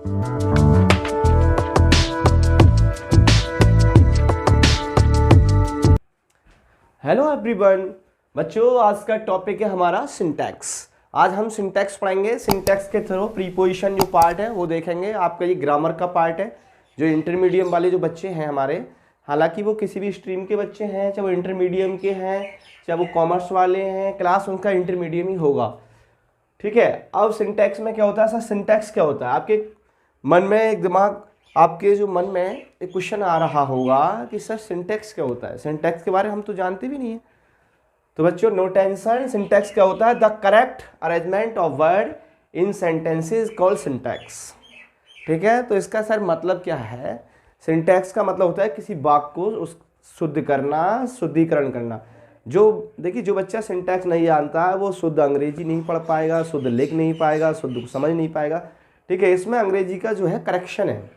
Hello everyone बच्चों, आज का टॉपिक है हमारा सिंटैक्स। आज हम सिंटैक्स पढ़ेंगे। सिंटैक्स के थ्रू प्रीपोजिशन जो पार्ट है वो देखेंगे। आपका ये ग्रामर का पार्ट है। जो इंटरमीडियम वाले जो बच्चे हैं हमारे, हालांकि वो किसी भी स्ट्रीम के बच्चे हैं, चाहे वो इंटरमीडियम के हैं, चाहे वो कॉमर्स वाले हैं, क्लास उनका इंटरमीडियम ही होगा। ठीक है। अब सिंटैक्स में क्या होता है सर? सिंटैक्स क्या होता है? आपके मन में एक दिमाग, आपके जो मन में एक क्वेश्चन आ रहा होगा कि सर सिंटैक्स क्या होता है। सिंटैक्स के बारे में हम तो जानते भी नहीं है। तो बच्चों नो टेंशन। सिंटैक्स क्या होता है? The correct arrangement of word in sentences called syntax. ठीक है। तो इसका सर मतलब क्या है? सिंटैक्स का मतलब होता है किसी वाक्य को उस शुद्ध करना, शुद्धिकरण करना। जो देखिए, जो बच्चा सिंटैक्स नहीं जानता है वो शुद्ध अंग्रेजी नहीं पढ़ पाएगा, शुद्ध लिख नहीं पाएगा, शुद्ध समझ नहीं पाएगा। ठीक है। इसमें अंग्रेजी का जो है करेक्शन है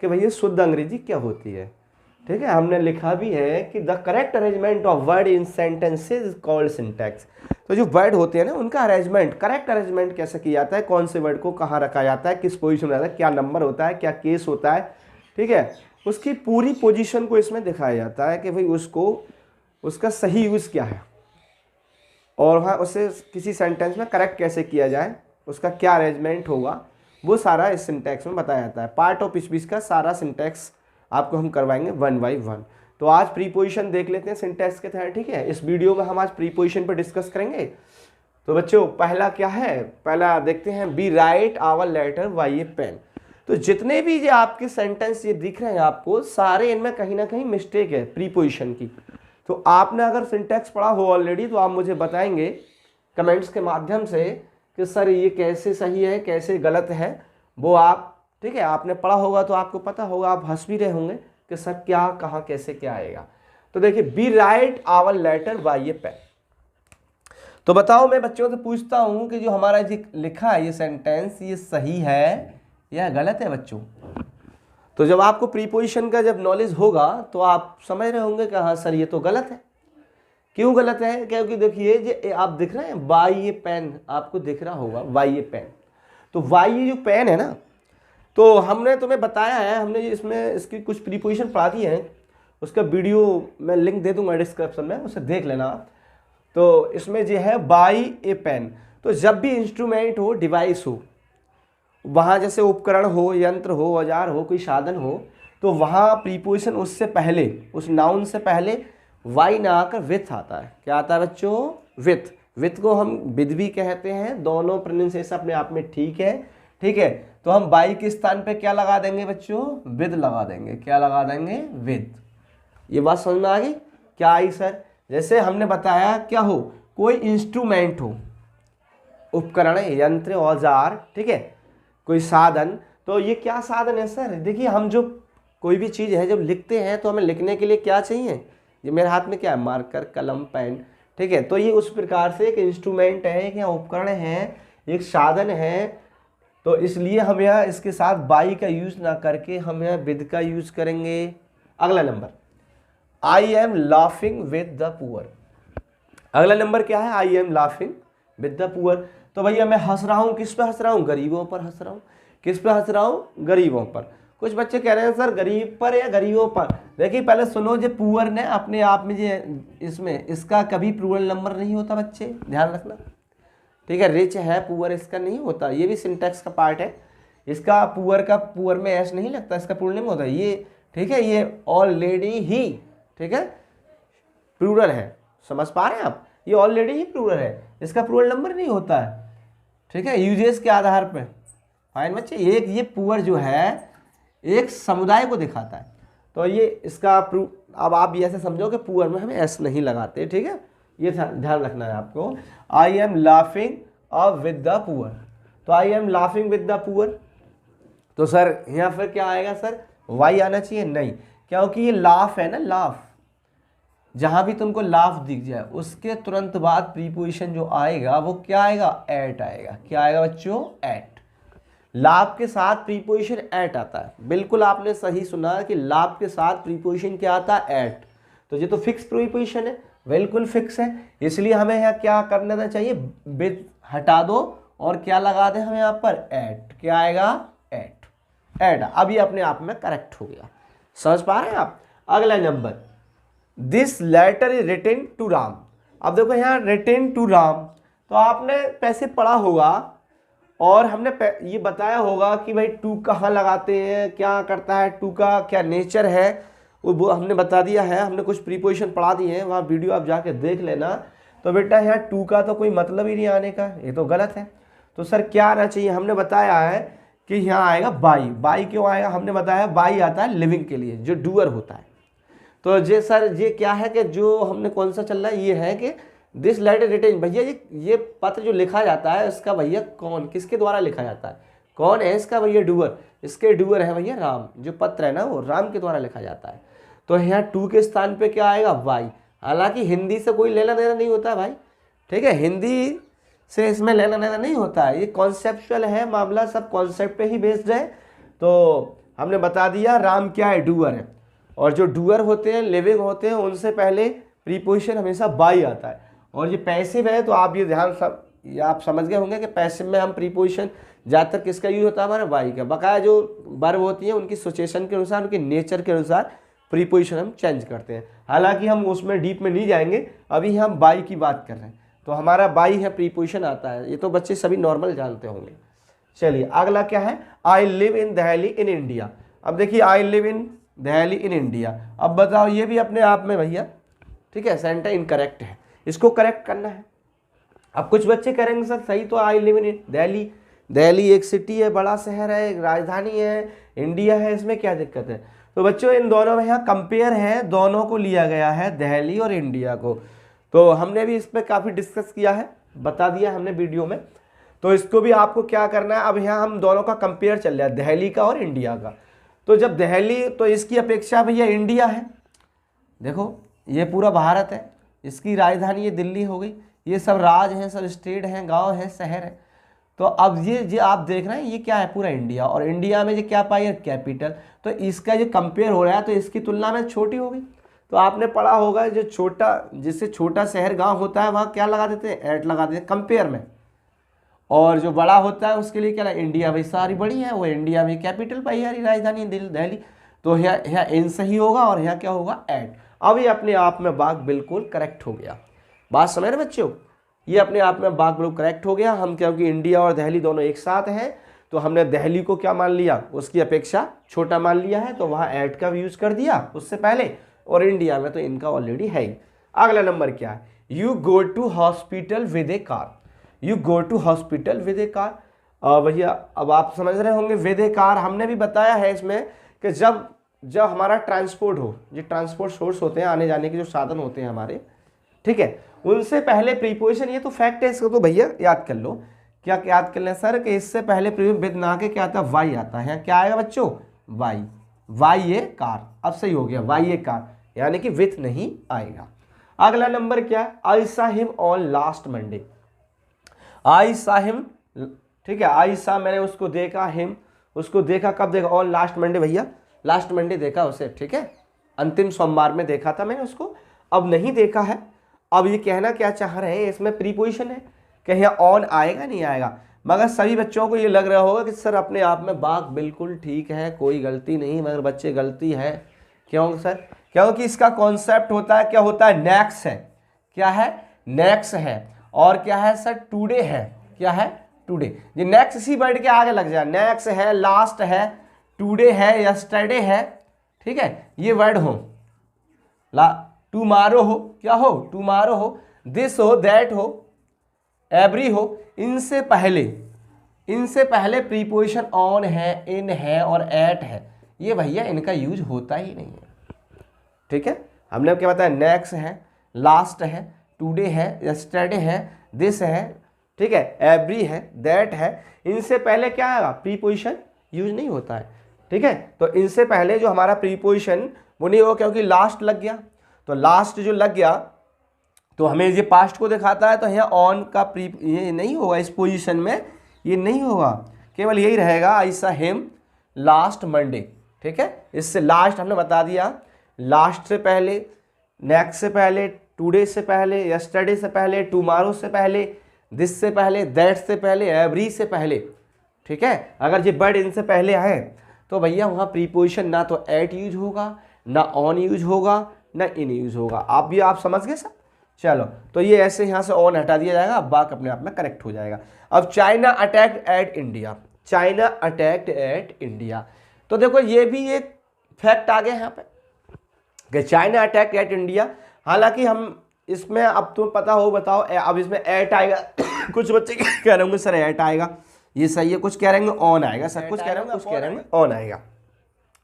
कि भैया शुद्ध अंग्रेजी क्या होती है। ठीक है। हमने लिखा भी है कि the correct arrangement of word in sentences is called syntax. तो जो वर्ड होते हैं ना, उनका अरेंजमेंट, करेक्ट अरेंजमेंट कैसे किया जाता है, कौन से वर्ड को कहाँ रखा जाता है, किस पोजीशन में रहता है, क्या नंबर होता है, क्या केस होता है। ठीक है। उसकी पूरी पोजीशन को इसमें दिखाया जाता है कि भाई उसको, उसका सही यूज़ क्या है और वहाँ उसे किसी सेंटेंस में करेक्ट कैसे किया जाए, उसका क्या अरेंजमेंट होगा, वो सारा इस सिंटैक्स में बताया जाता है। पार्ट ऑफ स्पीच का सारा सिंटैक्स आपको हम करवाएंगे वन बाई वन। तो आज प्रीपोजिशन देख लेते हैं सिंटैक्स के तहत। ठीक है। इस वीडियो में हम आज प्रीपोजिशन पर डिस्कस करेंगे। तो बच्चों पहला क्या है? पहला देखते हैं, B write our letter by a pen. तो जितने भी ये आपके सेंटेंस ये दिख रहे हैं आपको, सारे इनमें कहीं ना कहीं मिस्टेक है प्रीपोजिशन की। तो आपने अगर सिंटैक्स पढ़ा हो ऑलरेडी तो आप मुझे बताएंगे कमेंट्स के माध्यम से कि सर ये कैसे सही है, कैसे गलत है, वो आप, ठीक है, आपने पढ़ा होगा तो आपको पता होगा। आप हंस भी रहे होंगे कि सर क्या, कहाँ, कैसे, क्या आएगा। तो देखिए, B write our letter by a pen. तो बताओ, मैं बच्चों से पूछता हूँ कि जो हमारा ये लिखा है ये सेंटेंस, ये सही है या गलत है बच्चों? तो जब आपको प्रीपोजिशन का जब नॉलेज होगा तो आप समझ रहे होंगे कि हाँ सर ये तो गलत है। क्यों गलत है? क्योंकि देखिए जो आप दिख रहे हैं बाय ये पेन, आपको दिख रहा होगा बाय ये पेन। तो बाय ये जो पेन है ना, तो हमने तुम्हें बताया है, हमने इसमें इसकी कुछ प्रीपोजिशन पढ़ा दी है। उसका वीडियो मैं लिंक दे दूंगा डिस्क्रिप्शन में, उसे देख लेना आप। तो इसमें जो है बाय ए पेन, तो जब भी इंस्ट्रूमेंट हो, डिवाइस हो, वहाँ जैसे उपकरण हो, यंत्र हो, औजार हो, कोई साधन हो, तो वहाँ प्रीपोजिशन उससे पहले, उस नाउन से पहले वाई ना आकर विथ आता है। क्या आता है बच्चों? विथ। विथ को हम विद भी कहते हैं। दोनों प्रोनाउंसिएशन अपने आप में ठीक है। ठीक है। तो हम बाई के स्थान पे क्या लगा देंगे बच्चों? विद लगा देंगे। क्या लगा देंगे? विद। ये बात समझ में आ गई? क्या आई सर? जैसे हमने बताया क्या हो, कोई इंस्ट्रूमेंट हो, उपकरण, यंत्र, औजार, ठीक है, कोई साधन। तो ये क्या साधन है सर? देखिए, हम जो कोई भी चीज़ है जब लिखते हैं तो हमें लिखने के लिए क्या चाहिए? ये मेरे हाथ में क्या है? मार्कर, कलम, पेन। ठीक है। तो ये उस प्रकार से एक इंस्ट्रूमेंट है, एक उपकरण है, एक साधन है। तो इसलिए हम यहाँ इसके साथ बाई का यूज ना करके हम यहाँ विद का यूज करेंगे। अगला number, I am laughing with the poor. अगला नंबर क्या है? आई am laughing with the poor. तो भैया मैं हंस रहा हूँ, किस पे हंस रहा हूँ? गरीबों पर हंस रहा हूँ। किस पे हंस रहा हूँ? गरीबों पर। कुछ बच्चे कह रहे हैं सर गरीब पर या गरीबों पर। देखिए पहले सुनो, जो पुअर ने अपने आप में जो इसमें, इसका कभी प्लूरल नंबर नहीं होता बच्चे, ध्यान रखना। ठीक है। रिच है, पुअर इसका नहीं होता। ये भी सिंटैक्स का पार्ट है। इसका पुअर का, पुअर में एस नहीं लगता, इसका प्लूरल नहीं होता ये। ठीक है। ये ऑलरेडी ही, ठीक है, प्लूरल है। समझ पा रहे हैं आप? ये ऑलरेडी ही प्लूरल है, इसका प्लूरल नंबर नहीं होता है। ठीक है। यूजेस के आधार पे। फाइन बच्चे, एक ये पुअर जो है एक समुदाय को दिखाता है। तो ये इसका अब आप ये ऐसे समझो कि पुअर में हम एस नहीं लगाते। ठीक है। ये ध्यान रखना है आपको। I am laughing with the poor. तो I am laughing with the poor, तो सर यहाँ फिर क्या आएगा सर? वाई आना चाहिए? नहीं, क्योंकि ये लाफ है ना, लाफ। जहां भी तुमको लाफ दिख जाए उसके तुरंत बाद प्रीपोजिशन जो आएगा वो क्या आएगा? एट आएगा। क्या आएगा बच्चों? एट। लाभ के साथ प्रीपोजिशन एट आता है। बिल्कुल आपने सही सुना कि लाभ के साथ प्रीपोजिशन क्या आता है? एट। तो ये तो फिक्स प्रीपोजिशन है, बिल्कुल फिक्स है। इसलिए हमें यहाँ क्या करना चाहिए? विद हटा दो और क्या लगा दें हम यहाँ पर? एट। क्या आएगा? एट। एट, अब ये अपने आप में करेक्ट हो गया। समझ पा रहे हैं आप। अगला number, this letter is written to Ram. अब देखो यहाँ रिटन टू राम, तो आपने पैसे पढ़ा होगा और हमने ये बताया होगा कि भाई टू कहाँ लगाते हैं, क्या करता है, टू का क्या नेचर है, वो हमने बता दिया है। हमने कुछ प्रीपोजिशन पढ़ा दिए हैं, वहाँ वीडियो आप जाके देख लेना। तो बेटा यहाँ टू का तो कोई मतलब ही नहीं आने का, ये तो गलत है। तो सर क्या आना चाहिए, हमने बताया है कि यहाँ आएगा बाई। बाई क्यों आएगा, हमने बताया बाई आता है लिविंग के लिए, जो डूअर होता है। तो ये सर ये क्या है कि जो हमने कौन सा चल रहा है, ये है कि दिस लेटर रिटन, भैया ये पत्र जो लिखा जाता है इसका भैया कौन, किसके द्वारा लिखा जाता है, कौन है इसका भैया डूअर, इसके डूअर है भैया राम। जो पत्र है ना वो राम के द्वारा लिखा जाता है। तो यहाँ टू के स्थान पे क्या आएगा, वाई। हालांकि हिंदी से कोई लेना देना नहीं होता भाई, ठीक है, हिंदी से इसमें लेना देना नहीं होता है, ये कॉन्सेप्चुअल है मामला, सब कॉन्सेप्ट पे ही बेस्ड है। तो हमने बता दिया राम क्या है, डूअर है। और जो डूअर होते हैं, लिविंग होते हैं, उनसे पहले प्रीपोजिशन हमेशा बाई आता है। और ये पैसिव है, तो आप ये ध्यान आप समझ गए होंगे कि पैसिव में हम प्रीपोजिशन ज़्यादातर किसका यूज होता है, हमारा बाई का। बकाया जो वर्ब होती है उनकी सिचुएशन के अनुसार, उनके नेचर के अनुसार प्रीपोजिशन हम चेंज करते हैं। हालांकि हम उसमें डीप में नहीं जाएंगे, अभी हम बाई की बात कर रहे हैं। तो हमारा बाई है प्रीपोजिशन आता है, ये तो बच्चे सभी नॉर्मल जानते होंगे। चलिए अगला क्या है, I live in Delhi in India. अब देखिए I live in Delhi in India. अब बताओ ये भी अपने आप में भैया, ठीक है, सेंटेंस इनकरेक्ट है, इसको करेक्ट करना है। अब कुछ बच्चे करेंगे सर सही तो, I live in Delhi, Delhi एक सिटी है, बड़ा शहर है, एक राजधानी है, इंडिया है, इसमें क्या दिक्कत है। तो बच्चों इन दोनों में यहाँ कंपेयर है, दोनों को लिया गया है, दिल्ली और इंडिया को। तो हमने भी इस पर काफ़ी डिस्कस किया है, बता दिया हमने वीडियो में। तो इसको भी आपको क्या करना है, अब यहाँ हम दोनों का कंपेयर चल रहा है, दिल्ली का और इंडिया का। तो जब दिल्ली, तो इसकी अपेक्षा भैया इंडिया है। देखो ये पूरा भारत है, इसकी राजधानी ये दिल्ली हो गई, ये सब राज्य हैं, सब स्टेट हैं, गांव हैं, शहर है। तो अब ये आप देख रहे हैं ये क्या है, पूरा इंडिया। और इंडिया में ये क्या पाई है, कैपिटल। तो इसका जो कंपेयर हो रहा है तो इसकी तुलना में छोटी होगी। तो आपने पढ़ा होगा जो छोटा, जिससे छोटा शहर गांव होता है वहाँ क्या लगा देते हैं, एट लगा देते हैं कंपेयर में। और जो बड़ा होता है उसके लिए क्या है, इंडिया भाई सारी बड़ी है, वो इंडिया में कैपिटल पाई यारी राजधानी दिल्ली। तो यहाँ इन सही होगा और यहाँ क्या होगा, एट। अब ये अपने आप में बात बिल्कुल करेक्ट हो गया। बात समझ रहे बच्चों, ये अपने आप में बात बिल्कुल करेक्ट हो गया। हम क्योंकि इंडिया और दिल्ली दोनों एक साथ हैं, तो हमने दिल्ली को क्या मान लिया, उसकी अपेक्षा छोटा मान लिया है, तो वहाँ एट का यूज कर दिया उससे पहले। और इंडिया में तो इनका ऑलरेडी है ही। अगला नंबर क्या है, you go to hospital with a car. You go to hospital with a car. भैया अब आप समझ रहे होंगे विद ए कार, हमने भी बताया है इसमें कि जब हमारा ट्रांसपोर्ट हो, जो ट्रांसपोर्ट सोर्स होते हैं, आने जाने के जो साधन होते हैं हमारे, ठीक है, उनसे पहले प्रीपोजिशन, ये तो फैक्ट है, इसको तो भैया याद कर लो। क्या याद कर लें सर, कि इससे पहले विद ना के क्या आता है, वाई आता है। क्या आएगा बच्चों, वाई। वाई ए कार, अब सही हो गया, वाई ए कार, यानी कि विथ नहीं आएगा। अगला नंबर क्या, I saw him on last Monday. I saw him, ठीक है, आई सा मैंने उसको देखा, हिम उसको देखा, कब देखा, ऑन लास्ट मंडे। भैया लास्ट मंडे देखा उसे, ठीक है, अंतिम सोमवार में देखा था मैंने उसको, अब नहीं देखा है। अब ये कहना क्या चाह रहे हैं, इसमें प्रीपोजिशन है कि यहाँ ऑन आएगा नहीं आएगा। मगर सभी बच्चों को ये लग रहा होगा कि सर अपने आप में बात बिल्कुल ठीक है, कोई गलती नहीं, मगर बच्चे गलती है। क्यों सर, क्योंकि इसका कॉन्सेप्ट होता है, क्या होता है, नेक्स्ट है। क्या है, नेक्स्ट है। और क्या है सर, टुडे है। क्या है, टुडे। ये नेक्स्ट इसी वर्ड के आगे लग जाए, नेक्स्ट है, लास्ट है, टुडे है, यस्टरडे है, ठीक है, ये वर्ड हो, टुमारो हो, क्या हो, टुमारो हो, दिस हो, दैट हो, एवरी हो, इनसे पहले प्रीपोजिशन ऑन है, इन है और एट है, ये भैया इनका यूज होता ही नहीं है। ठीक है, हमने क्या बताया, नेक्स्ट है, लास्ट है, टुडे है, यस्टरडे है, दिस है, ठीक है, एवरी है, दैट है, इनसे पहले क्या आएगा, प्रीपोजिशन यूज नहीं होता है। ठीक है, तो इनसे पहले जो हमारा प्रीपोजिशन वो नहीं होगा, क्योंकि लास्ट लग गया। तो लास्ट जो लग गया तो हमें ये पास्ट को दिखाता है, तो यहाँ ऑन का ये नहीं होगा, इस पोजीशन में ये नहीं होगा, केवल यही रहेगा, आई सा हिम लास्ट मंडे। ठीक है, इससे लास्ट हमने बता दिया, लास्ट से पहले, नेक्स्ट से पहले, टुडे से पहले, यस्टरडे से पहले, टुमारो से पहले, दिस से पहले, दैट से पहले, एवरी से पहले। ठीक है, अगर ये वर्ड इनसे पहले आए तो भैया वहाँ प्रीपोजिशन ना तो एट यूज होगा, ना ऑन यूज होगा, ना इन यूज होगा। आप समझ गए सब। चलो तो ये ऐसे यहाँ से ऑन हटा दिया जाएगा, अब बाक अपने आप में करेक्ट हो जाएगा। अब China attacked at India, China attacked at India, तो देखो ये भी एक फैक्ट आ गया यहाँ पे कि चाइना अटैक्ड एट इंडिया। हालांकि हम इसमें, अब तुम्हें पता हो बताओ, अब इसमें एट आएगा कुछ बच्चे कह रहे होंगे सर एट आएगा, ये सही है, कुछ कह रहे होंगे ऑन आएगा, सब कुछ कह रहे होंगे, कुछ कह रहे होंगे ऑन आएगा।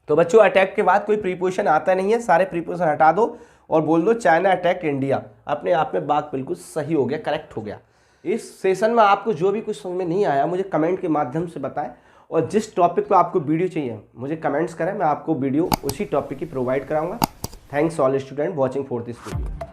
तो बच्चों अटैक के बाद कोई प्रीपोजिशन आता नहीं है, सारे प्रीपोजिशन हटा दो और बोल दो चाइना अटैक्ड इंडिया, अपने आप में बात बिल्कुल सही हो गया, करेक्ट हो गया। इस सेशन में आपको जो भी कुछ समझ में नहीं आया मुझे कमेंट के माध्यम से बताएं, और जिस टॉपिक पे आपको वीडियो चाहिए मुझे कमेंट्स करें, मैं आपको वीडियो उसी टॉपिक की प्रोवाइड कराऊंगा। Thanks all student watching for this video.